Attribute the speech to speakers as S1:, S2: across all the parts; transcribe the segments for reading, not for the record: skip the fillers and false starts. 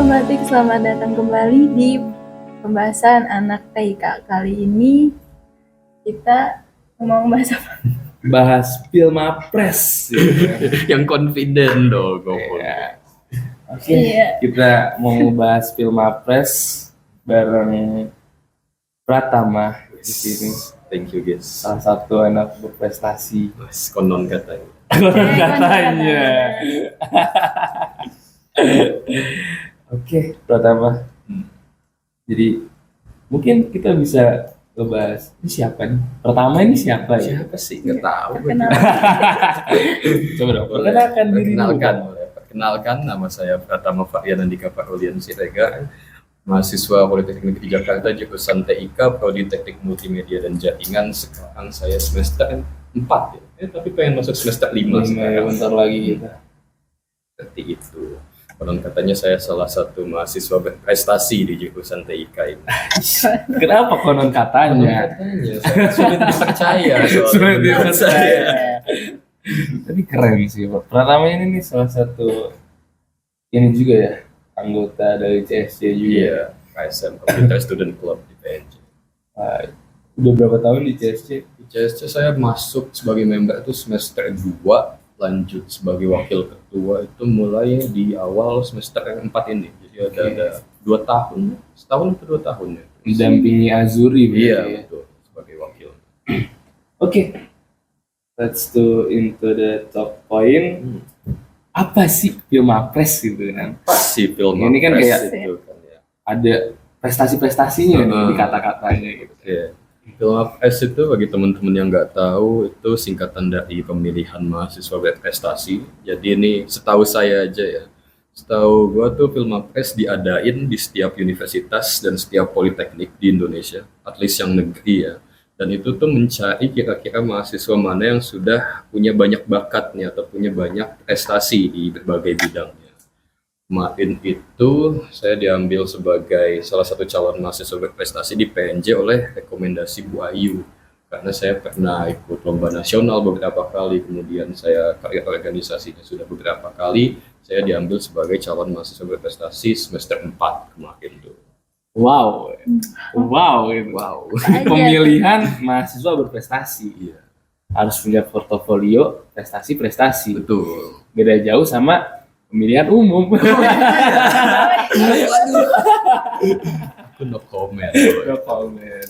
S1: Batik, selamat datang kembali di pembahasan anak TIK. Kali ini kita mau bahas apa?
S2: Bahas Pilmapres
S3: Yang confident dong.
S2: ya. Oke,
S1: Iya.
S2: kita mau bahas Pilmapres bareng Pratama di sini.
S3: Thank you guys.
S2: Salah satu anak berprestasi.
S3: Konon katanya.
S2: Katanya. Oke, Pratama. Jadi mungkin kita bisa ngebahas ini siapa nih? Pertama ini siapa ya?
S3: Siapa sih? Nggak tahu.
S1: Perkenalkan.
S2: Coba dong, perkenalkan diri dulu.
S3: Perkenalkan, nama saya Pratama Fakyan Andika Farulian Siregar, mahasiswa Politeknik Negeri Jakarta, jurusan TIK, Prodi Teknik Multimedia dan Jaringan. Sekarang saya semester 4 ya. Tapi pengen masuk semester 5 sekarang.
S2: Bentar lagi kita.
S3: Seperti itu. Konon katanya saya salah satu mahasiswa berprestasi di jurusan TIK ini.
S2: Kenapa konon katanya?
S3: Saya sulit dipercaya.
S2: Sulit dipercaya. Tapi keren sih, Pak. Pratama ini nih salah satu ini juga ya, anggota dari CSC juga.
S3: Iya, KSM Computer Student Club di PNJ.
S2: Udah berapa tahun di CSC?
S3: Di CSC saya masuk sebagai member itu semester 2, lanjut sebagai wakil ketua itu mulai di awal semester 4 ini. Jadi ada 2 tahun, setahun atau 2 tahun ya.
S2: Didampingi Azuri.
S3: Iya,
S2: ya?
S3: betul, sebagai wakil.
S2: Oke. Let's do into the top point. Apa sih Pilmapres gitu kan?
S3: Pasti film
S2: Ini kan kayak
S3: itu kan ya.
S2: ada prestasi-prestasinya nih di kata-katanya gitu.
S3: Oke. Pilmapres itu bagi teman-teman yang nggak tahu itu singkatan dari pemilihan mahasiswa berprestasi. Jadi ini setahu saya aja ya. Setahu gua tuh Pilmapres diadain di setiap universitas dan setiap politeknik di Indonesia, at least yang negeri ya. Dan itu tuh mencari kira-kira mahasiswa mana yang sudah punya banyak bakatnya atau punya banyak prestasi di berbagai bidangnya. Kemarin itu saya diambil sebagai salah satu calon mahasiswa berprestasi di PNJ oleh rekomendasi Bu Ayu. Karena saya pernah ikut lomba nasional beberapa kali, kemudian saya karir organisasinya sudah beberapa kali, saya diambil sebagai calon mahasiswa berprestasi semester 4 kemarin tuh.
S2: Wow. Gitu.
S3: Wow.
S2: Pemilihan mahasiswa berprestasi.
S3: Iya,
S2: Harus punya portofolio prestasi-prestasi.
S3: betul.
S2: Beda jauh sama pemilihan umum.
S3: Aku no comment.
S2: No comment.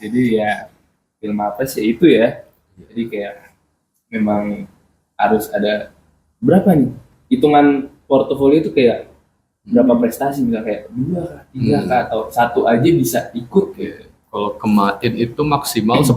S2: Jadi ya Pilmapres ya itu ya. Jadi kayak memang harus ada berapa nih? Hitungan portofolio itu kayak berapa prestasi, misalnya kayak 2 kah, 3 kah, atau 1 aja bisa ikut gitu.
S3: Kalau kemarin itu maksimal 10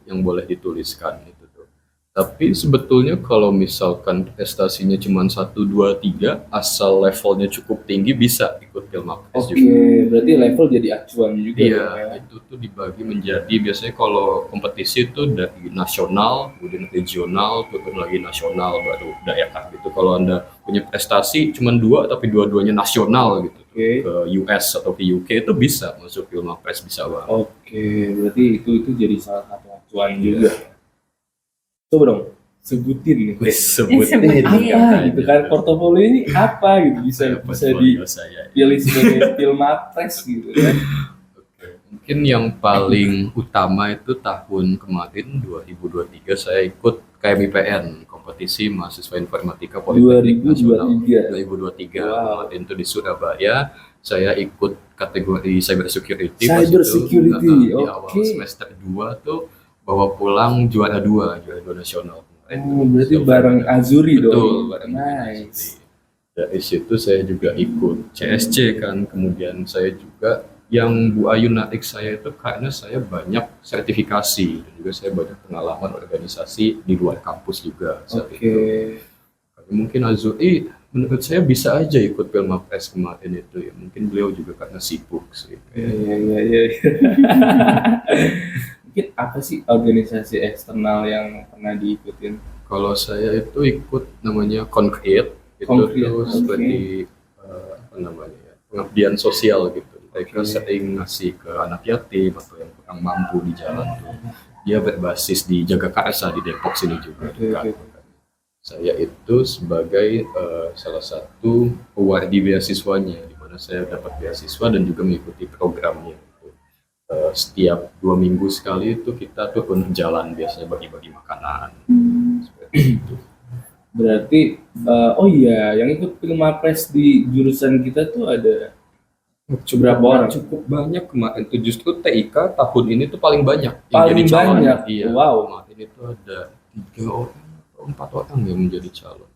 S3: yang boleh dituliskan itu tuh. Tapi sebetulnya kalau misalkan prestasinya cuma 1, 2, 3, asal levelnya cukup tinggi bisa ikut Pilmapres
S2: Oke,
S3: juga.
S2: berarti level jadi acuan juga.
S3: Iya,
S2: dong ya.
S3: itu tuh dibagi menjadi biasanya kalau kompetisi itu dari nasional, kemudian regional, turun lagi nasional, baru daerah gitu. Kalau Anda punya prestasi cuma 2 tapi dua-duanya nasional gitu,
S2: Oke.
S3: ke US atau ke UK itu bisa masuk Pilmapres, bisa banget.
S2: Oke, berarti itu jadi salah satu acuan juga. Coba dong sebutin nih.
S1: Sebutin.
S2: Apa gitu kan, portofolio ini apa gitu bisa
S3: Portfolio saya.
S2: dipilih sebagai Pilmapres gitu kan.
S3: Oke. Mungkin yang paling utama itu tahun kemarin 2023 saya ikut KMIPN, kompetisi mahasiswa informatika Politeknik Nasional 2023.
S2: Wow.
S3: Kemarin itu di Surabaya. Saya ikut kategori cyber security.
S2: Cyber security,
S3: Di awal
S2: oke.
S3: semester 2 tuh bawa pulang juara 2 nasional.
S2: Berarti bareng Azuri
S3: Betul,
S2: dong.
S3: bareng
S2: Nice.
S3: Dari situ saya juga ikut CSC kan, kemudian saya juga yang Bu Ayu narik saya itu karena saya banyak sertifikasi dan juga saya banyak pengalaman organisasi di luar kampus juga saat
S2: Oke.
S3: itu. Mungkin Azuri menurut saya bisa aja ikut Pilmapres kemarin itu ya, mungkin beliau juga karena sibuk sih.
S2: Iya. Mungkin apa sih organisasi eksternal yang pernah diikutin?
S3: Kalau saya itu ikut namanya Concrete, itu
S2: Concrete,
S3: tuh
S2: oke.
S3: seperti apa namanya ya, pengabdian sosial gitu. Mereka
S2: Oke.
S3: sering ngasih ke anak yatim atau yang kurang mampu di jalan tuh. Dia berbasis di Jagakarsa di Depok sini juga.
S2: Oke.
S3: Saya itu sebagai salah satu pewardi beasiswanya, di mana saya dapat beasiswa dan juga mengikuti programnya. Setiap 2 minggu sekali itu kita turun jalan, biasanya bagi-bagi makanan. Seperti itu.
S2: Berarti oh iya, yang ikut film Mapres di jurusan kita tuh ada berapa orang?
S3: Cukup banyak kemarin tuh, justru TIK tahun ini tuh paling banyak yang
S2: Paling
S3: jadi calon.
S2: banyak?
S3: Iya.
S2: Wow.
S3: Kemarin itu ada 3 orang atau 4 orang yang menjadi calon.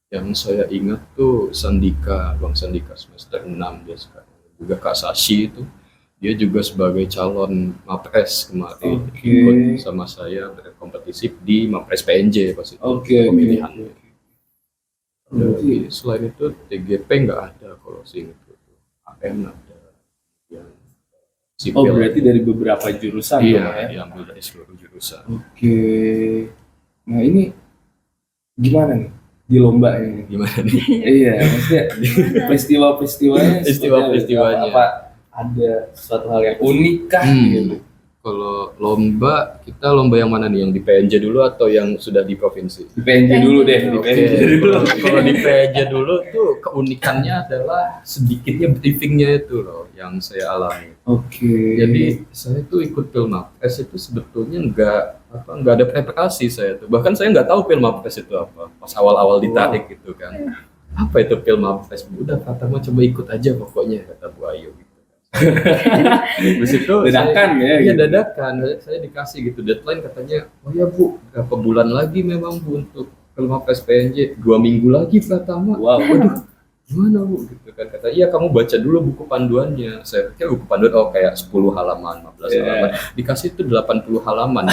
S3: Yang saya ingat tuh Sandika, Bang Sandika semester 6 dia sekarang. Juga Kak Sashi itu, dia juga sebagai calon Mapres kemarin.
S2: Oke.
S3: Ikut sama saya berkompetisi di Mapres PNJ pas itu
S2: Oke.
S3: pemilihannya.
S2: Berarti-
S3: Selain itu TGP nggak ada kalau sih itu. AM ada yang
S2: Oh
S3: sipil.
S2: berarti dari beberapa jurusan dong ya?
S3: Iya, diambil dari seluruh jurusan.
S2: Oke. Nah ini gimana nih di lomba ini?
S3: Gimana nih?
S2: Iya, maksudnya festivalnya
S3: Festival-festivalnya.
S2: apa ada suatu hal yang unik kah gitu?
S3: Kalau lomba, kita lomba yang mana nih? Yang di PNJ dulu atau yang sudah di provinsi?
S2: Di PNJ dulu deh, di
S3: Oke,
S2: PNJ dulu.
S3: kalau di PNJ dulu tuh keunikannya adalah sedikitnya briefingnya itu loh yang saya alami.
S2: Oke.
S3: Jadi saya tuh ikut Filmapres itu sebetulnya nggak ada preparasi saya tuh. Bahkan saya nggak tahu Filmapres itu apa. Pas awal-awal ditarik gitu kan. Apa itu Filmapres? Udah pertama coba ikut aja pokoknya kata Bu Ayu gitu. Habis itu
S2: Dadakan ya,
S3: Iya
S2: gitu.
S3: dadakan. Saya dikasih gitu deadline katanya. Oh ya Bu, berapa bulan lagi memang Bu untuk Filmapres PNJ? 2 minggu lagi pertama.
S2: Wow.
S3: Waduh, gimana Bu gitu kan, kata iya kamu baca dulu buku panduannya. Saya pikir buku panduan kayak 10 halaman 15
S2: Yeah.
S3: halaman, dikasih itu 80 halaman.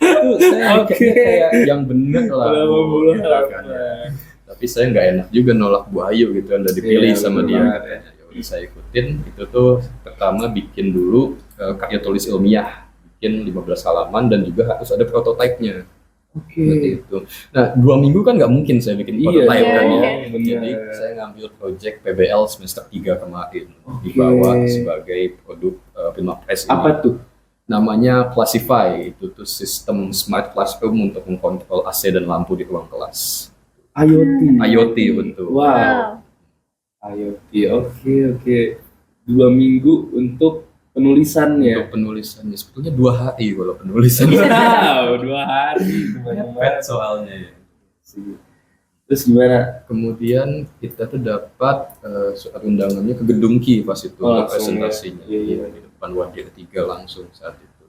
S3: Itu saya pikirnya kayak yang bener lah Bu, gitu kan, ya. Tapi saya nggak enak juga nolak Bu Ayu gitu kan, udah dipilih
S2: Iya,
S3: sama
S2: betul
S3: dia.
S2: banget, ya.
S3: Ya udah saya ikutin. Itu tuh pertama bikin dulu karya tulis ilmiah, bikin 15 halaman dan juga harus ada prototipenya. Seperti itu. Nah, 2 minggu kan nggak mungkin saya bikin
S2: Iya,
S3: prototype kan ya.
S2: iya, bener.
S3: Jadi saya ngambil project PBL semester 3 kemarin,
S2: Oke.
S3: dibawa sebagai produk Filmapres ini.
S2: Apa tuh?
S3: Namanya Classify, itu tuh sistem smart classroom untuk mengkontrol AC dan lampu di ruang kelas.
S2: IoT.
S3: IoT bentuk.
S2: Wow. IoT. Oke. 2 minggu untuk penulisannya.
S3: Untuk penulisannya sebetulnya 2 hari kalau penulisannya.
S2: Wow, 2 hari.
S3: Mepet soalnya ya.
S2: Terus gimana?
S3: Kemudian kita tuh dapat surat undangannya ke Gedung Ki pas itu
S2: Oh,
S3: untuk
S2: langsung ya.
S3: presentasinya.
S2: Iya.
S3: Di depan Wadir 3 langsung saat itu.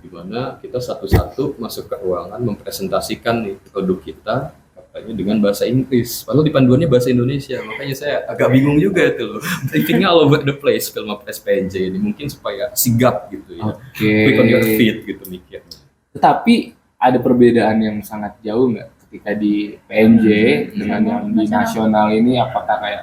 S3: Dimana kita satu-satu masuk ke ruangan mempresentasikan nih produk kita, katanya dengan bahasa Inggris. Padahal di panduannya bahasa Indonesia. Makanya saya agak bingung juga itu loh. Briefingnya all over the place Filmapres PNJ ini. Mungkin supaya sigap gitu ya.
S2: Oke.
S3: Quick on your feet gitu mikirnya.
S2: Tetapi ada perbedaan yang sangat jauh nggak ketika di PNJ dengan yang di nasional ini? Apakah kayak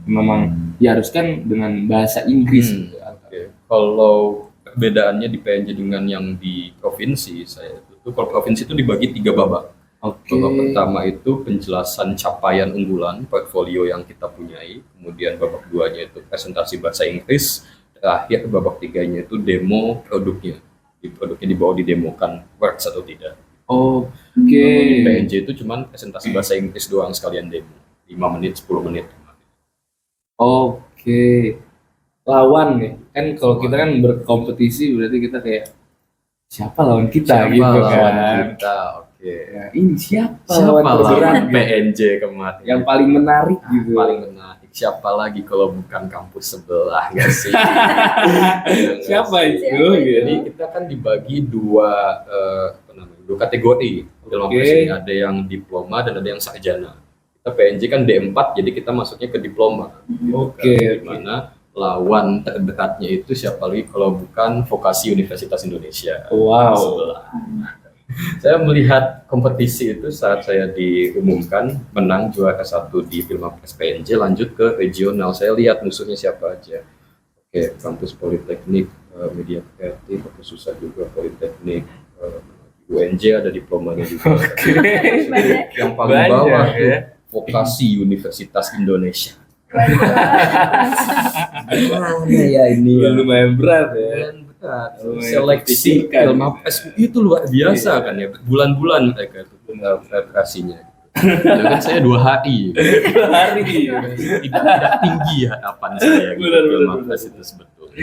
S2: memang diharuskan dengan bahasa Inggris? Gitu?
S3: Oke. Kalau perbedaannya di PNJ dengan yang di provinsi, saya itu kalau provinsi itu dibagi 3 babak.
S2: Oke.
S3: Babak pertama itu penjelasan capaian unggulan portfolio yang kita punyai, kemudian babak 2-nya itu presentasi bahasa Inggris, terakhir babak 3-nya itu demo produknya. Di produknya dibawa didemokan works atau tidak.
S2: Oke.
S3: Kalau di PNJ itu cuman presentasi bahasa Inggris doang sekalian demo, 5 menit 10 menit.
S2: Oke. Lawan nih. Kan kalau kita kan berkompetisi berarti kita kayak siapa lawan kita
S3: Siapa
S2: gitu
S3: lawan
S2: kan.
S3: kita? Oke.
S2: Ya, ini siapa
S3: Siapa
S2: lawan terberat
S3: lawan
S2: gitu?
S3: PNJ kemarin?
S2: Yang paling menarik gitu.
S3: Paling menarik siapa lagi kalau bukan kampus sebelah nggak sih?
S2: Siapa itu?
S1: Siapa itu?
S3: Jadi kita kan dibagi dua dua kategori. Dalam
S2: Oke.
S3: ini ada yang diploma dan ada yang sarjana. Kita PNJ kan D4 jadi kita masuknya ke diploma. Gitu
S2: Oke,
S3: kan.
S2: oke.
S3: Dimana lawan terdekatnya itu siapa lagi kalau bukan vokasi Universitas Indonesia.
S2: Wow.
S3: Sebelah. Saya melihat kompetisi itu saat saya diumumkan menang juara 1 di Filmapres PNJ, lanjut ke regional. Saya lihat musuhnya siapa aja. Oke, kampus Politeknik, media kreatif, apa susah juga Politeknik, UNJ ada diplomanya juga. Yang paling
S2: Banyak,
S3: bawah tuh
S2: ya.
S3: vokasi Universitas Indonesia. Mana ya ini?
S2: Lumayan berat ya.
S3: Berat.
S2: Oh,
S3: Seleksi
S2: ya,
S3: Filmapres itu luar biasa kan ya, bulan-bulan mereka itu. preparasinya. Kan saya 2 hari.
S2: 2 hari.
S3: Tidak tinggi harapan saya gitu
S2: Benar,
S3: film
S2: benar,
S3: Mapres itu sebetulnya.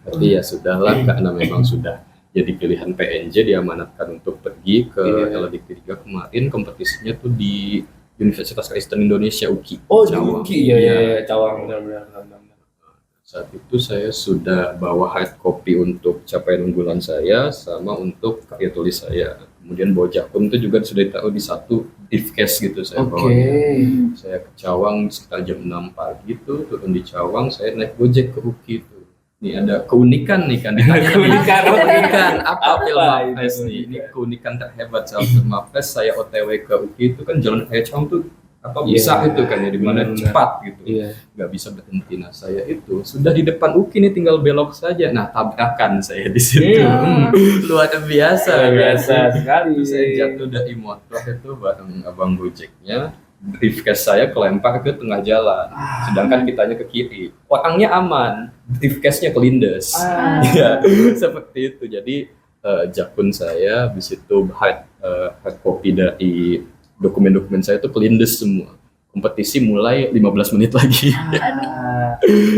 S3: Tapi ya sudahlah, karena memang sudah jadi pilihan PNJ, diamanatkan untuk pergi ke LDK 3 kemarin. Kompetisinya tuh di Universitas Kristen Indonesia UKI.
S2: Oh, di
S3: Cawang.
S2: UKI ya, Cawang. Benar.
S3: Saat itu saya sudah bawa hard copy untuk capaian unggulan saya sama untuk karya tulis saya. Kemudian bawa jakun itu juga sudah ditaruh di satu briefcase gitu saya bawa. Saya ke Cawang sekitar jam 6 pagi tuh, turun di Cawang, saya naik Gojek ke UKI itu. Ini ada keunikan nih kan. Keunikan apa film Mapres nih? Ini keunikan terhebat soal film Mapres. Saya OTW ke UKI itu kan jalan raya Cawang tuh besar itu kan ya, di mana cepat gitu, nggak bisa berhenti. Nah saya itu sudah di depan UKI nih, tinggal belok saja. Nah tabrakan saya di situ, luar biasa
S2: sekali.
S3: Saya jatuh dari motor itu bareng abang Gojeknya, briefcase saya kelempar ke tengah jalan, sedangkan kitanya ke kiri. Orangnya aman, briefcase-nya kelindes. Ya seperti itu. Jadi jakun saya habis itu hard copy dari dokumen-dokumen saya itu kelindes semua. Kompetisi mulai 15 menit lagi.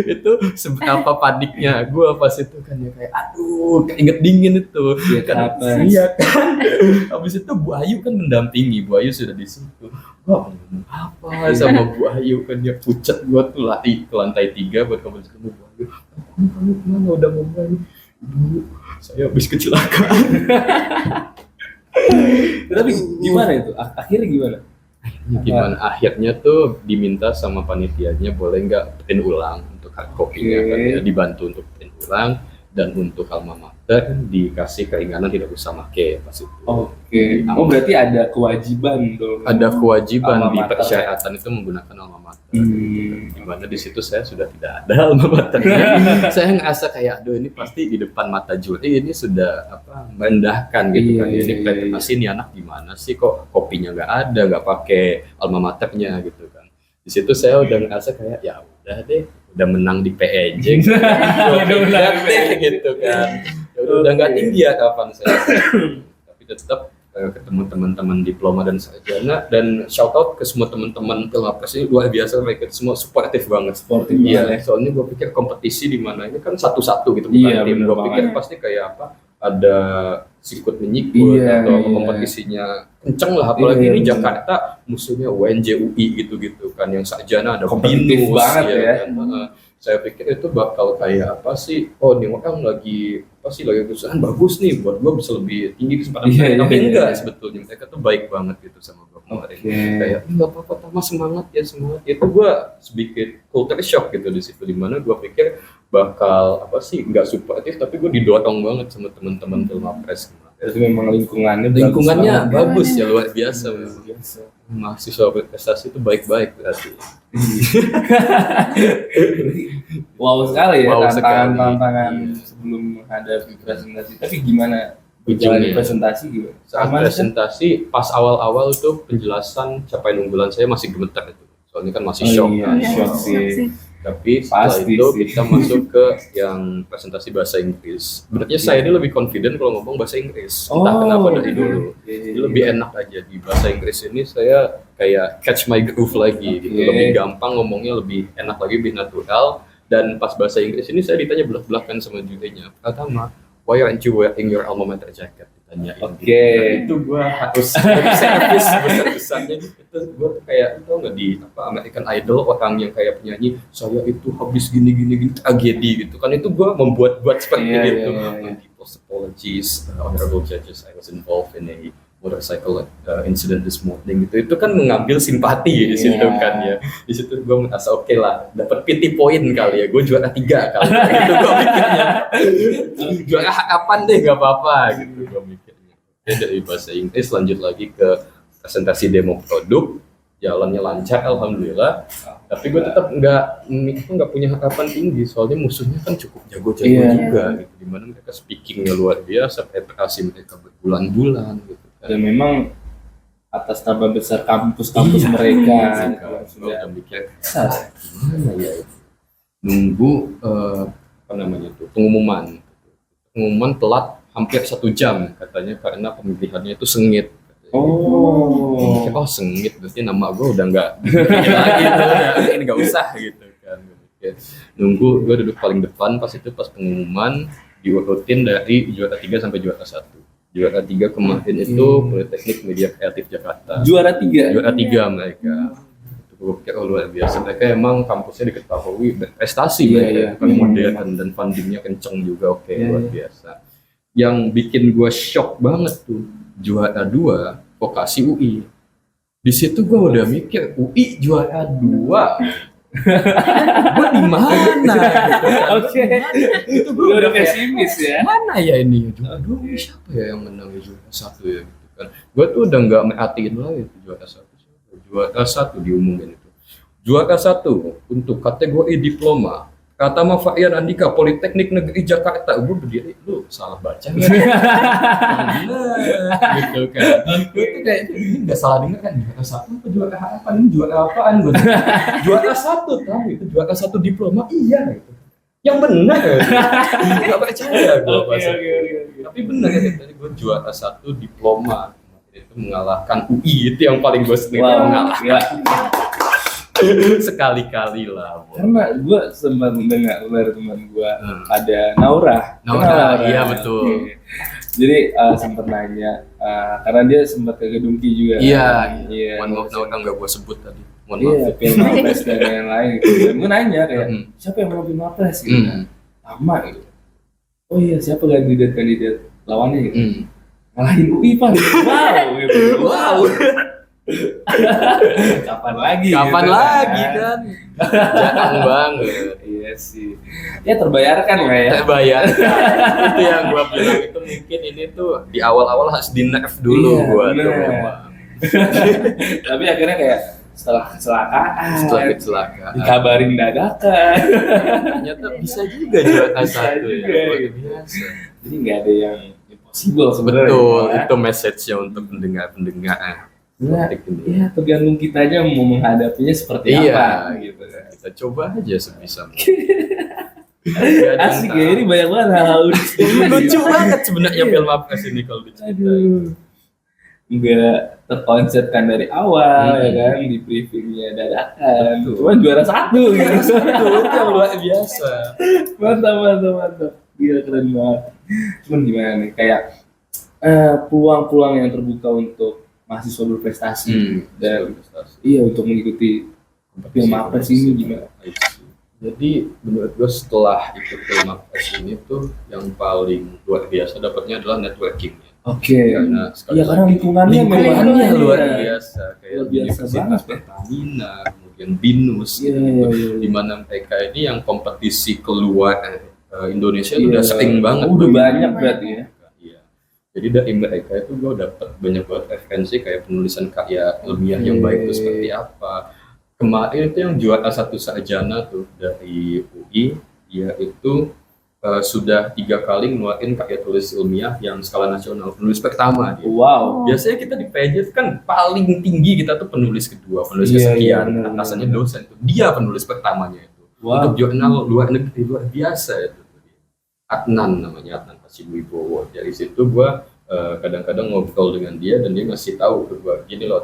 S3: Itu seberapa paniknya gue pas itu kan ya, kayak aduh keinget dingin itu. Iya kan. Habis itu Bu Ayu kan mendampingi, Bu Ayu sudah di situ. Wah, apa sama Bu Ayu kan, dia pucat, gue tuh lari ke lantai 3 buat kamu Bu Ayu. Kamu kemana udah mau main? Ibu, saya habis kecelakaan.
S2: Tapi gimana itu? Akhirnya gimana?
S3: Akhirnya tuh diminta sama panitianya boleh nggak print ulang untuk hard copy-nya kan ya, dibantu untuk print ulang, dan untuk alma mater dikasih keringanan tidak usah make pas itu.
S2: Oke. Oh berarti ada kewajiban dong.
S3: Ada kewajiban di
S2: mater.
S3: persyaratan itu menggunakan alma mater. Dimana di situ saya sudah tidak ada alma maternya. Saya ngerasa kayak aduh ini pasti di depan mata juri ini sudah merendahkan gitu kan. Ini presentasi ini anak gimana sih kok kopinya nggak ada, nggak pakai alma maternya gitu kan. Di situ saya udah ngerasa kayak ya udah deh, udah menang di PNJ udah deh gitu kan. Ya udah nggak tinggi ya kapan saya. Tapi tetap ketemu teman-teman diploma dan sarjana, dan shout out ke semua teman-teman film Mapres ini, luar biasa, mereka semua suportif banget. Iya, soalnya gue pikir kompetisi di mana ini kan satu-satu gitu, bukan tim. Gue pikir pasti kayak apa, ada sikut menyikut atau kompetisinya kenceng lah, apalagi ini Jakarta musuhnya UNJ UI gitu-gitu kan, yang sarjana ada
S2: kompetitif banget ya.
S3: Kan? Saya pikir itu bakal kayak apa sih, oh ini orang lagi kesusahan, bagus nih buat gue bisa lebih tinggi kesempatan. Tapi enggak, sebetulnya mereka tuh baik banget gitu sama gue kemarin. Kayak nggak apa-apa, Tama, semangat ya. Itu gue sedikit culture shock gitu di situ, dimana gue pikir bakal apa sih nggak suportif, tapi gue didorong banget sama teman-teman film Mapres.
S2: Itu memang lingkungannya
S3: bagus ya, luar biasa. Mahasiswa berprestasi itu baik-baik berarti.
S2: Wow sekali ya, tantangan sebelum menghadapi presentasi. Tapi gimana berjalan presentasi gitu?
S3: Saat presentasi pas awal-awal tuh penjelasan capaian unggulan saya masih gemetar itu. Soalnya kan masih shock.
S2: Shock sih.
S3: Tapi setelah itu kita masuk ke yang presentasi bahasa Inggris. Sebenarnya saya ini lebih confident kalau ngomong bahasa Inggris. Entah kenapa dari dulu. Lebih enak aja di bahasa Inggris ini, saya kayak catch my groove lagi gitu. Lebih gampang ngomongnya, lebih enak lagi, lebih natural. Dan pas bahasa Inggris ini saya ditanya belak-belakan sama jurinya. Pertama, why aren't you wearing your alma mater jacket? Ditanyain. Itu gue harus servis besar-besarnya gitu. Gue kayak tau nggak di American Idol, orang yang kayak penyanyi saya itu habis gini tragedi gitu kan, itu gue membuat seperti itu. People's apologies, honorable judges, I was involved in a motorcycle incident this morning gitu. Itu kan mengambil simpati di situ kan ya. Di situ gue merasa oke lah, dapat pity point kali ya. Gue juara 3 kali. Itu gue mikirnya. Juara harapan deh, nggak apa-apa gitu gue mikirnya. Dari bahasa Inggris lanjut lagi ke presentasi demo produk, jalannya lancar alhamdulillah. Tapi gue tetap nggak punya harapan tinggi, soalnya musuhnya kan cukup jago-jago juga gitu. Dimana mereka speakingnya luar biasa, preparasi mereka berbulan-bulan gitu.
S2: Dan memang atas nama besar kampus mereka
S3: sudah mikir gimana ya itu, nunggu pengumuman telat hampir 1 jam katanya karena pemilihannya itu sengit.
S2: Oh.
S3: Oh sengit, berarti nama gue udah nggak dibikin lagi tuh, udah ini nggak usah gitu kan. Kayak nunggu gue duduk paling depan pas pengumuman diurutin dari juara 3 sampai juara 1. Juara 3 kemarin itu Politeknik Media Kreatif Jakarta.
S2: Juara 3.
S3: Juara 3 mereka. Itu gue pikir luar biasa. Mereka emang kampusnya diketahui berprestasi mereka, modern dan fundingnya kenceng juga, luar biasa. Yang bikin gue shock banget tuh juara 2 vokasi UI. Di situ gue udah mikir UI juara 2. Gue di mana?
S2: Oke. Itu gue udah pesimis ya.
S3: Mana ya ini? Aduh, siapa ya yang menang juara 1 ya gitu kan. Gue tuh udah nggak merhatiin lagi itu juara 1. Juara 1 diumumin itu. Juara 1 untuk kategori diploma. Kata Mas Fahrian Andika, Politeknik Negeri Jakarta. Gue berdiri, lu salah baca nggak? Gitu kan. Gue tuh kayak ini nggak salah dengar kan? Juara 1 apa juara apaan? Ini juara apaan? Juara 1 tahu itu juara 1 diploma. Iya gitu. Yang benar. Nggak percaya gue pas itu. Tapi benar ya tadi gue juara 1 diploma. Itu mengalahkan UI, itu yang paling gue seneng mengalahkan. Sekali-kali lah.
S2: Karena gue sempat mendengar dari teman gue ada Naura,
S3: iya betul.
S2: Jadi sempat nanya karena dia sempat ke Gedung Ki juga.
S3: Iya. Mohon maaf Naura nggak gue sebut tadi. Mohon maaf.
S2: Film Mapres dan lain-lain. Gitu. Dan gue nanya kayak siapa yang mau film Mapres gitu. Lama gitu. Oh iya siapa kandidat lawannya gitu. Ngalahin UI Pak. Wow gitu. Wow. Kapan lagi gitu,
S3: kan? Jarang banget.
S2: Iya sih. Ya terbayarkan lah ya.
S3: Terbayarkan. Itu yang gua bilang itu mungkin ini tuh di awal-awal harus di nerf dulu gua tuh memang.
S2: Tapi akhirnya kayak setelah kecelakaan dikabarin dadakan.
S3: Ternyata bisa juga juara 1 ya. Luar biasa.
S2: Jadi nggak ada yang impossible sebenarnya.
S3: Betul, itu message-nya untuk pendengar-pendengar.
S2: Ya tergantung kita aja mau menghadapinya seperti apa gitu kan.
S3: Kita coba aja sebisa mungkin.
S2: Asik ya, ini banyak banget hal-hal
S3: lucu banget sebenarnya film Mapres ini kalau diceritain.
S2: Nggak terkonsepkan dari awal ya kan, di briefingnya dadakan. Cuma juara 1 gitu.
S3: Itu yang luar biasa.
S2: Mantap. Gila keren banget. Cuman gimana nih kayak peluang-peluang yang terbuka untuk mahasiswa berprestasi dan untuk mengikuti film Mapres ini gimana?
S3: Jadi menurut gue setelah ikut film Mapres ini tuh yang paling luar biasa dapatnya adalah networking.
S2: Oke. Karena lingkungannya
S3: luar biasa kayak Universitas Pertamina, kemudian BINUS di mana mereka ini yang kompetisi keluar Indonesia itu udah sering banget.
S2: Udah banyak berarti ya.
S3: Jadi dari mereka itu gue dapet banyak banget referensi kayak penulisan karya ilmiah yang baik itu seperti apa. Kemarin itu yang juara 1 sarjana tuh dari UI, dia itu sudah 3 kali ngeluarin karya tulis ilmiah yang skala nasional, penulis pertama dia.
S2: Wow.
S3: Biasanya kita di PJ kan paling tinggi kita tuh penulis kedua, penulis kesekian, atasannya dosen itu. Dia penulis pertamanya itu. Untuk jurnal luar negeri luar biasa itu. Adnan namanya, Adnan Hasibuwibowo. Dari situ gue kadang-kadang ngobrol dengan dia dan dia ngasih tahu ke gue, gini loh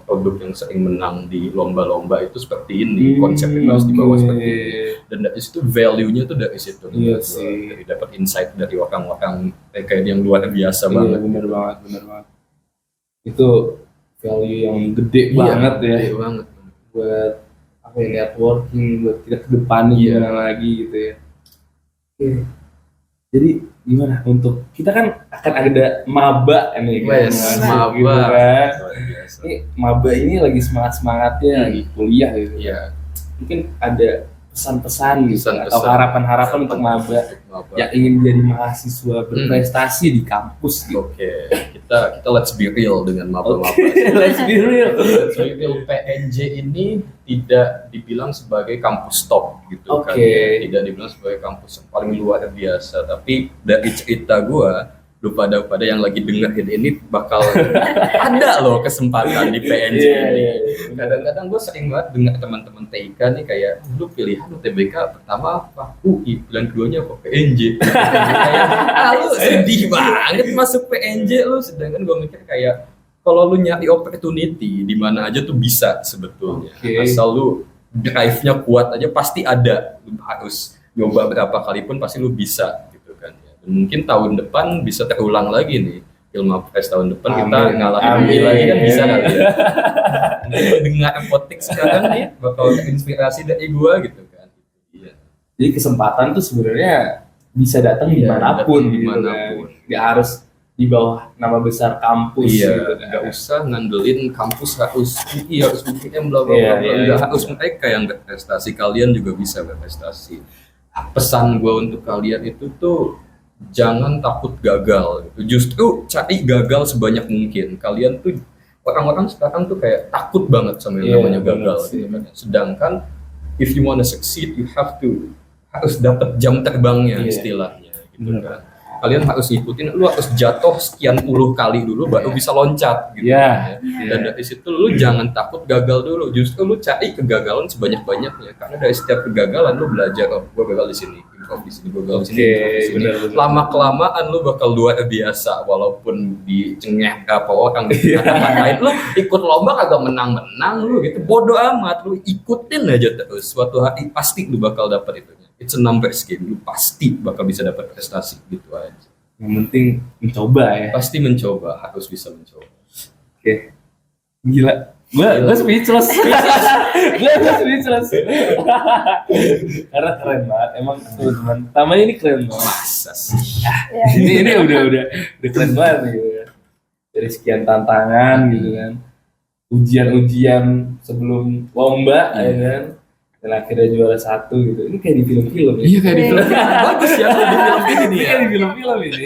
S3: produk yang sering menang di lomba-lomba itu seperti ini, konsepnya harus dibawa seperti ini. Dan dari situ value-nya tuh dari situ. Dari dapat insight dari orang-orang kayak yang luar biasa banget.
S2: Bener banget. Itu value yang gede banget ya.
S3: Gede banget.
S2: Buat networking, buat kita ke depannya gimana lagi gitu ya. Oke. Jadi gimana untuk kita kan akan ada maba nih kan?
S3: Maba.
S2: Gitu kan. Ini maba ini lagi semangatnya lagi kuliah gitu.
S3: Iya.
S2: Mungkin ada pesan-pesan gitu atau harapan-harapan untuk maba yang ingin jadi mahasiswa berprestasi di kampus gitu.
S3: Oke. Kita let's be real dengan maba-maba.
S2: Let's be real.
S3: PNJ ini tidak dibilang sebagai kampus top gitu kan. Tidak dibilang sebagai kampus yang paling luar biasa, tapi dari cerita gua lu pada yang lagi dengerin ini bakal ada loh kesempatan di PNJ ini. Kadang-kadang gue sering banget dengar teman-teman TIK nih kayak lu pilihan UTBK pertama apa? UI, pilihan keduanya apa? PNJ. Kayak lu sedih banget masuk PNJ lu, sedangkan gue mikir kayak kalau lu nyari opportunity di mana aja tuh bisa sebetulnya. Asal lu drive-nya kuat aja pasti ada. Lu harus nyoba berapa kali pun pasti lu bisa gitu kan ya. Dan mungkin tahun depan bisa terulang lagi nih. Filmapres tahun depan kita ngalahin ini lagi kan bisa kali ya. Dengar potik sekarang nih bakal inspirasi dari gua gitu kan. Iya.
S2: Jadi kesempatan tuh sebenarnya bisa datang dimanapun gitu kan. Nggak harus di bawah nama besar kampus gitu kan.
S3: Nggak usah ngandelin kampus harus UI, harus UGM, bla bla bla. Nggak harus mereka yang berprestasi, kalian juga bisa berprestasi. Pesan gua untuk kalian itu tuh jangan takut gagal. Justru cari gagal sebanyak mungkin. Kalian tuh orang-orang sekarang tuh kayak takut banget sama yang namanya gagal gitu kan. Sedangkan if you wanna succeed, you have to harus dapat jam terbangnya istilahnya gitu kan. Kalian harus ikutin, lu harus jatuh sekian puluh kali dulu baru bisa loncat gitu. Dan dari situ lu jangan takut gagal dulu. Justru lu cari kegagalan sebanyak-banyaknya. Karena dari setiap kegagalan lu belajar, oh gua gagal di sini, improve di sini, gua gagal di sini, improve di sini. Lama-kelamaan lu bakal luar biasa walaupun dicengeh apa orang gitu. Kata-katain lu ikut lomba kagak menang-menang lu gitu. Bodoh amat, lu ikutin aja terus. Suatu hari pasti lu bakal dapat itu. It's a numbers game, lu pasti bakal bisa dapat prestasi gitu aja.
S2: Yang penting mencoba ya.
S3: Pasti mencoba, harus bisa mencoba.
S2: Oke. Gila. Gue speechless. Gue speechless. Karena keren banget. Emang teman-teman. Tamanya ini keren banget.
S3: Masa sih?
S2: Ini udah keren banget gitu ya. Dari sekian tantangan gitu kan. Ujian-ujian sebelum lomba ya kan. Dan akhirnya juara 1 gitu. Ini kayak di film-film ya.
S3: Iya kayak di film-film. Bagus ya di film ini nih ya.
S2: Kayak di film-film ini.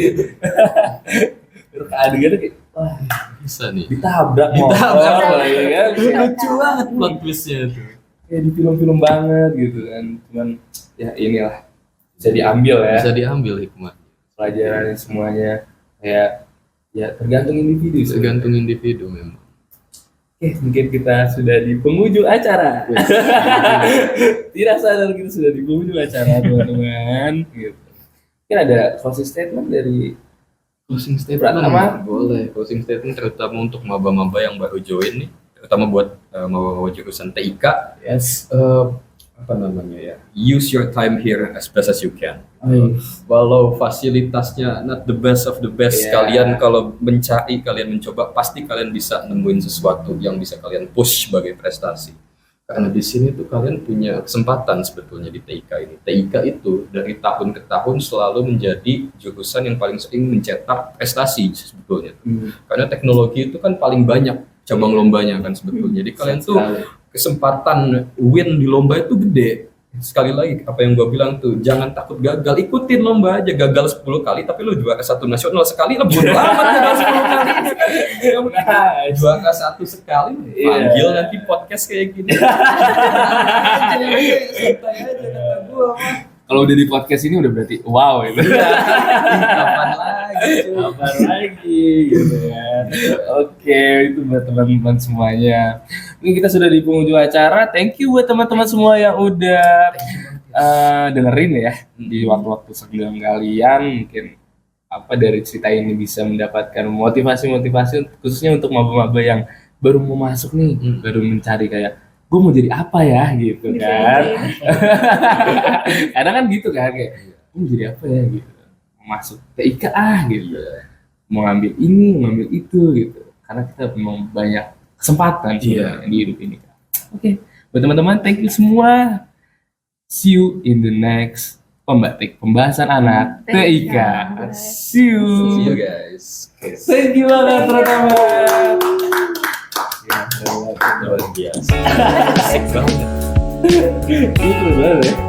S2: Terus adegannya kayak, wah
S3: Bisa nih.
S2: ditabrak motor ya kan.
S3: Lucu banget plot twistnya tuh.
S2: Kayak di film-film banget gitu kan. Cuman ya inilah bisa diambil ya.
S3: Bisa diambil hikmah.
S2: Pelajarannya semuanya kayak ya tergantung individu.
S3: Tergantung individu memang.
S2: Oke, mungkin kita sudah di penghujung acara. Tidak sadar kita sudah di penghujung acara, teman-teman. Gitu. Mungkin ada closing statement dari
S3: Closing statement boleh. Closing statement terutama untuk maba-maba yang baru join nih, terutama buat maba-maba jurusan TIK.
S2: yes.
S3: Apa namanya ya? Use your time here as best as you can. Walau fasilitasnya not the best of the best, kalian kalau mencari, kalian mencoba, pasti kalian bisa nemuin sesuatu yang bisa kalian push sebagai prestasi. Karena di sini tuh kalian punya kesempatan sebetulnya di TIK ini. TIK itu dari tahun ke tahun selalu menjadi jurusan yang paling sering mencetak prestasi sebetulnya. Karena teknologi itu kan paling banyak cabang lombanya kan sebetulnya. Jadi kalian tuh kesempatan win di lomba itu gede. Sekali lagi apa yang gue bilang tuh, jangan takut gagal, ikutin lomba aja. Gagal 10 kali tapi lu juara 1 nasional sekali, lah bodo amat gagal 10 kali. Yang penting juara 1 sekali, panggil nanti podcast kayak gini. Santai aja kata gue.
S2: Kalau udah di podcast ini udah berarti wow itu. Kapan lagi gitu ya. Oke, itu buat teman-teman semuanya. Mungkin kita sudah di penghujung acara. Thank you buat teman-teman semua yang udah dengerin ya di waktu-waktu senggang kalian. Mungkin apa dari cerita ini bisa mendapatkan motivasi-motivasi khususnya untuk maba-maba yang baru mau masuk nih, baru mencari kayak gue mau jadi apa ya gitu kan. Kadang kan gitu kan kayak gue mau jadi apa ya gitu. Masuk TIK gitu. Mau ngambil ini, ngambil itu gitu. Karena kita memang banyak kesempatan di hidup ini. Oke. Buat teman-teman, thank you semua. See you in the next pembahasan anak TIK. See you.
S3: See you guys.
S2: Thank you banget teman-teman.
S3: Luar biasa. Asik banget.
S2: Itu banget ya.